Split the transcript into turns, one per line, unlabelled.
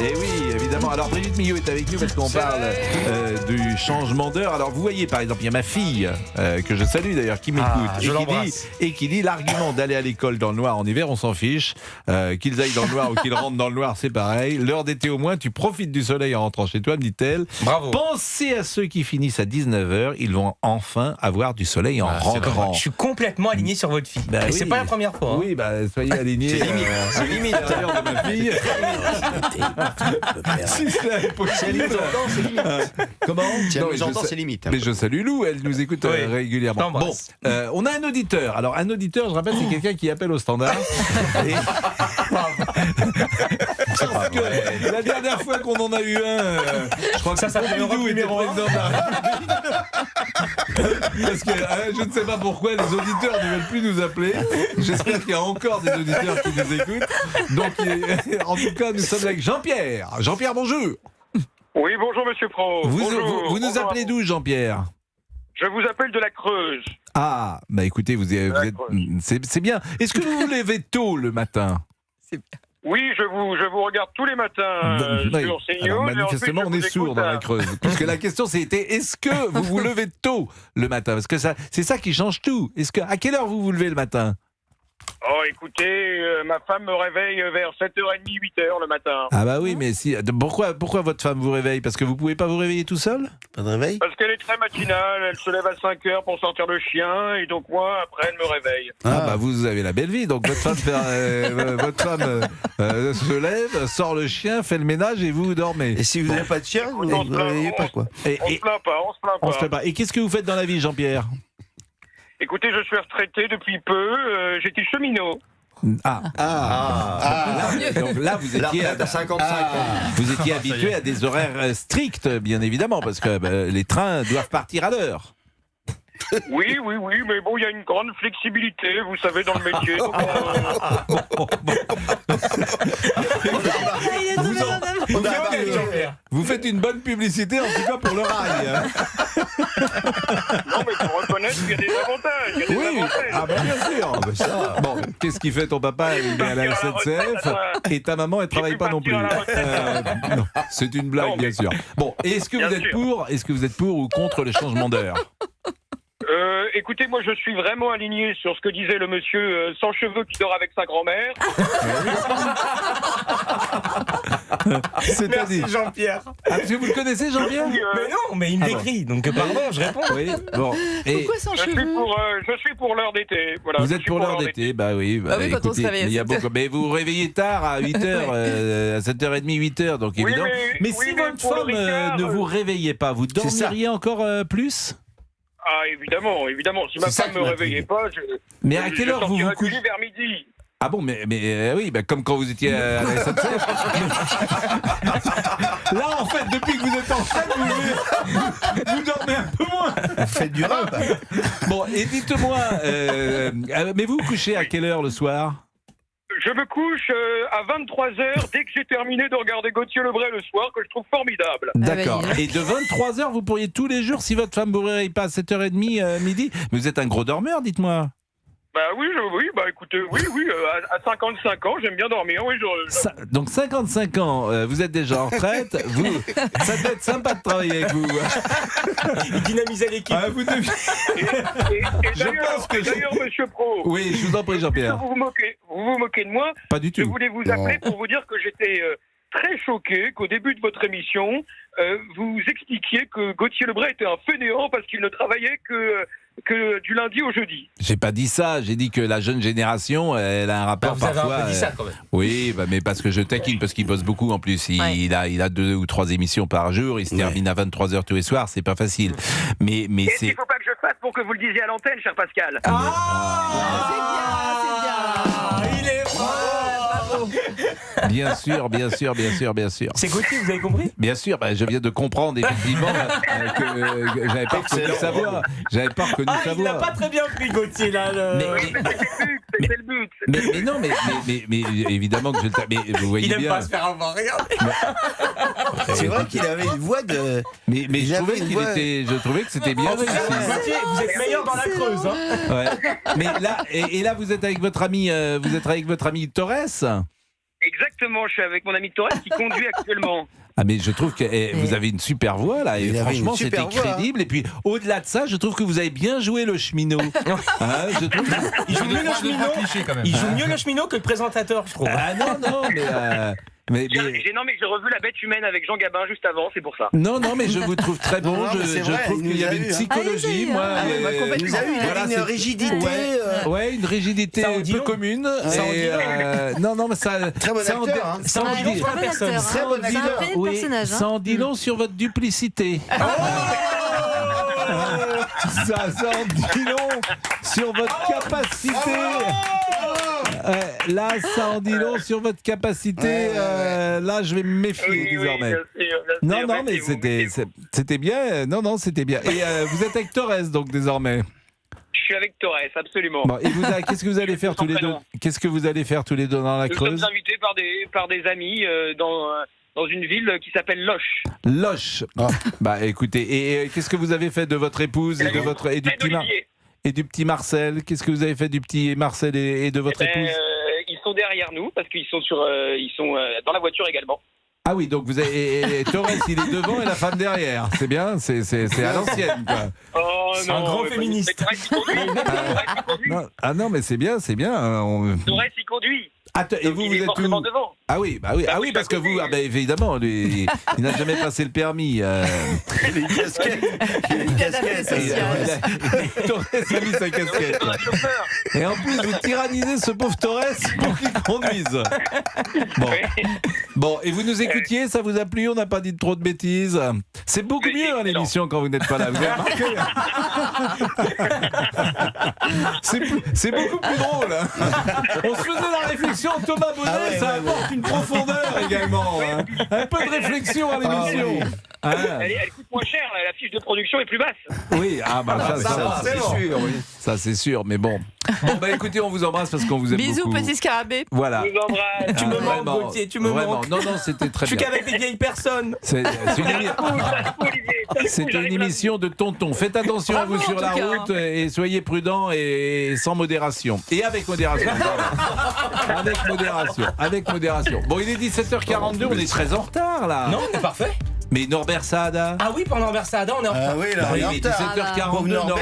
Et oui, évidemment. Alors Brigitte Millot est avec nous parce qu'on parle du changement d'heure. Alors vous voyez, par exemple, il y a ma fille que je salue d'ailleurs, qui m'écoute et qui dit l'argument d'aller à l'école dans le noir en hiver, on s'en fiche. Qu'ils aillent dans le noir ou qu'ils rentrent dans le noir, c'est pareil. L'heure d'été au moins, tu profites du soleil en rentrant chez toi, me dit-elle.
Bravo.
Pensez à ceux qui finissent à 19h, ils vont enfin avoir du soleil en rentrant.
Je suis complètement aligné sur votre fille.
Bah
et
oui.
c'est pas la première fois.
Oui, soyez alignés.
C'est limite.
De ma fille. Si c'est possible. Comment?
C'est limite.
Mais je salue Lou, elle nous écoute régulièrement. Bon, on a un auditeur. Alors, un auditeur, je rappelle, c'est quelqu'un qui appelle au standard. Et... Parce que la dernière fois qu'on en a eu un, je crois que
ça fait
Pompidou était président de la République. Parce que je ne sais pas pourquoi les auditeurs ne veulent plus nous appeler. J'espère qu'il y a encore des auditeurs qui nous écoutent. Donc, en tout cas, nous sommes avec Jean-Pierre. Jean-Pierre, bonjour.
Oui, bonjour Monsieur Pro.
Vous nous appelez d'où, Jean-Pierre?
Je vous appelle de la Creuse.
Ah, écoutez, vous êtes, c'est bien. Est-ce que vous vous levez tôt le matin?
Oui, je vous regarde tous les matins sur CNews.
Alors, manifestement, on est sourd dans la Creuse. Puisque la question, c'était est-ce que vous vous levez tôt le matin? Parce que c'est ça qui change tout. À quelle heure vous vous levez le matin?
Oh, écoutez, ma femme me réveille vers 7h30, 8h le matin.
Ah bah oui, mais si. Pourquoi votre femme vous réveille? Parce que vous pouvez pas vous réveiller tout seul?
Pas de réveil?
Parce qu'elle est très matinale, elle se lève à 5h pour sortir le chien, et donc moi, après, elle me réveille.
Vous avez la belle vie, donc votre femme, se lève, sort le chien, fait le ménage et vous dormez.
Et si vous n'avez pas de chien, vous ne vous réveillez pas, quoi.
On se plaint pas, on se plaint pas.
Et qu'est-ce que vous faites dans la vie, Jean-Pierre?
Écoutez, je suis retraité depuis peu, j'étais cheminot.
Donc là, vous étiez à
55 ans.
Vous étiez habitué à des horaires stricts, bien évidemment, parce que les trains doivent partir à l'heure.
Oui, mais bon, il y a une grande flexibilité, vous savez, dans le métier.
Vous faites une bonne publicité, en tout cas pour le rail.
Non, mais pour reconnaître qu'il y a des avantages.
Bien sûr. Bon, qu'est-ce qu'il fait ton papa? Il est à la SNCF et ta maman, elle travaille pas non plus. Non, c'est une blague, bien sûr. Bon, et est-ce que vous êtes pour ou contre les changements d'heure?
Écoutez, moi je suis vraiment aligné sur ce que disait le monsieur sans cheveux qui dort avec sa grand-mère.
C'est-à-dire
Jean-Pierre.
Parce que vous le connaissez, Jean-Pierre?
Mais non, mais il me décrit, donc pardon, je réponds.
Oui, bon. Et
Pourquoi sans cheveux?
Je suis pour l'heure d'été. Voilà,
vous êtes pour l'heure d'été? Bah oui,
quand on se réveille.
il y a beaucoup. Mais vous vous réveillez tard à 8h, à 7h30, 8h, donc évidemment. Mais si votre femme ne vous réveillait pas, vous dormiriez encore plus?
Ah, évidemment. Si ma femme me réveillait pas,
Mais à quelle heure vous vous couchez?
Vers midi.
Ah bon, mais oui, comme quand vous étiez à la SNCF. Là, en fait, depuis que vous êtes enceinte, vous dormez un peu moins.
Vous faites du rap.
Bon, et dites-moi, mais vous couchez à quelle heure le soir?
Je me couche à 23h dès que j'ai terminé de regarder Gauthier Lebray le soir, que je trouve formidable.
D'accord. Et de 23h, vous pourriez tous les jours, si votre femme ne vous réveille pas à 7h30 midi, mais vous êtes un gros dormeur, dites-moi.
Écoutez, à 55 ans, j'aime bien dormir. Oui,
Donc 55 ans, vous êtes déjà en retraite, ça doit être sympa de travailler avec vous.
Il dynamise l'équipe.
Et d'ailleurs, monsieur Pro.
Oui, je vous en prie, Jean-Pierre.
Vous vous moquez de moi?
Pas du tout.
Je voulais vous appeler pour vous dire que j'étais très choqué qu'au début de votre émission, vous expliquiez que Gauthier Lebray était un fainéant parce qu'il ne travaillait que du lundi au jeudi.
J'ai pas dit ça, j'ai dit que la jeune génération, elle a un rapport
vous
parfois...
avez un peu dit ça quand même.
Oui, mais parce que je taquine, parce qu'il bosse beaucoup en plus. Il a 2 ou 3 émissions par jour, il se termine à 23h tous les soirs, c'est pas facile. Mais
Qu'est-ce
c'est...
qu'il faut pas que je fasse pour que vous le disiez à l'antenne, cher Pascal?
C'est bien.
Il est bravo.
Bien sûr.
C'est Gauthier, vous avez compris?
Bien sûr, je viens de comprendre effectivement que j'avais pas reconnu sa voix.
Il n'a pas très bien pris Gauthier là.
C'était le but.
Mais non, mais évidemment que je le... Mais vous voyez
Il n'aime
bien...
pas se faire avoir, regardez.
C'est vrai qu'il avait une voix de.
Mais
Il avait une voix-
je trouvais que c'était bien réussi.
Gauthier, vous êtes meilleur dans la Creuse. Hein.
Ouais. Mais là, et là, vous êtes avec votre ami Torres.
Exactement, je suis avec mon ami Torres qui conduit actuellement.
Ah mais je trouve que vous avez une super voix là et
Il avait
franchement
une
c'était
super voix,
crédible et puis au-delà de ça je trouve que vous avez bien joué le cheminot. Je trouve que-
Il joue mieux le cheminot. Il joue mieux le cheminot que le présentateur, je trouve.
Ah non mais
J'ai revu La Bête Humaine avec Jean Gabin juste avant, c'est pour ça.
non mais je vous trouve très bon.
Non, mais c'est
je
vrai,
trouve
il
qu'il y
nous a
avait une
eu, hein.
psychologie
Ah,
moi.
il nous a eu,
Il nous a eu, il
Voilà,
avait une
c'est-
rigidité.
Ouais, une rigidité
Ça en
un
dit
peu
long.
commune.
Ça en
Et,
dit
non mais ça.
Très bon
ça en
acteur,
dit-
hein.
ça en
Ça en dit long
dit-
sur la
Bon
personne.
acteur,
Très
hein.
bon
C'est un
acteur.
vrai
oui,
personnage.
ça en dit long sur votre duplicité. Ça en dit long sur votre capacité. Là, ça en dit long sur votre capacité. Là, je vais me méfier désormais. Non, mais c'était bien. Non, c'était bien. Et vous êtes avec Torres, donc, désormais.
Je suis avec Torres, absolument.
Bon, et qu'est-ce que vous allez faire tous les deux? Qu'est-ce que vous allez faire tous les deux dans la
Nous
Creuse?
sommes invités par des amis dans une ville qui s'appelle Loches.
Loche. Bah, écoutez, et qu'est-ce que vous avez fait de votre épouse et du petit Marcel? Qu'est-ce que vous avez fait du petit Marcel et de votre épouse?
Ils sont derrière nous parce qu'ils sont dans la voiture également.
Ah oui, donc vous avez Torres, il est devant et la femme derrière. C'est bien, c'est à l'ancienne, quoi.
Oh
C'est un grand féministe.
Torres, il conduit.
Non, ah non, mais c'est bien.
Torres, il conduit.
Et
Donc,
vous,
il
vous
est
êtes
forcément
où?
devant.
Ah oui, parce que vous, évidemment, lui, il n'a jamais passé le permis.
Il a une casquette.
Torres a mis sa casquette.
C'est un chauffeur.
Et en plus, vous tyrannisez ce pauvre Torres pour qu'il conduise. Bon, et vous nous écoutiez, ça vous a plu? On n'a pas dit trop de bêtises. C'est beaucoup
Oui,
mieux l'émission quand vous n'êtes pas là. Vous avez remarqué? C'est beaucoup plus drôle. On se faisait la réflexion, Thomas Bonnet, ça apporte une profondeur également. Un peu de réflexion à l'émission.
Elle coûte moins cher, la fiche de production est plus basse.
Oui, ça,
C'est sûr, oui.
ça c'est sûr, mais bon. Bon, bah écoutez, on vous embrasse parce qu'on vous aime
Bisous,
beaucoup.
petit scarabée.
Voilà.
Je vous embrasse.
Tu me manques,
Vraiment,
Gauthier, tu me
vraiment.
manques.
Non, c'était très
Je suis
bien.
qu'avec des vieilles personnes.
C'était une émission de tonton. Faites attention à
Bravo,
vous sur
en
la
tout cas.
route et soyez prudents et sans modération. Et avec modération. Avec modération. Avec modération. Bon, il est 17h42, on est très en retard là.
Non, on est parfait.
Mais Norbert Saada.
Ah oui, pendant Norbert Saada, on est en retard.
Ah oui, là,
Bah
on est
oui,
en
mais
retard.
17h42,
Pauvre Norbert,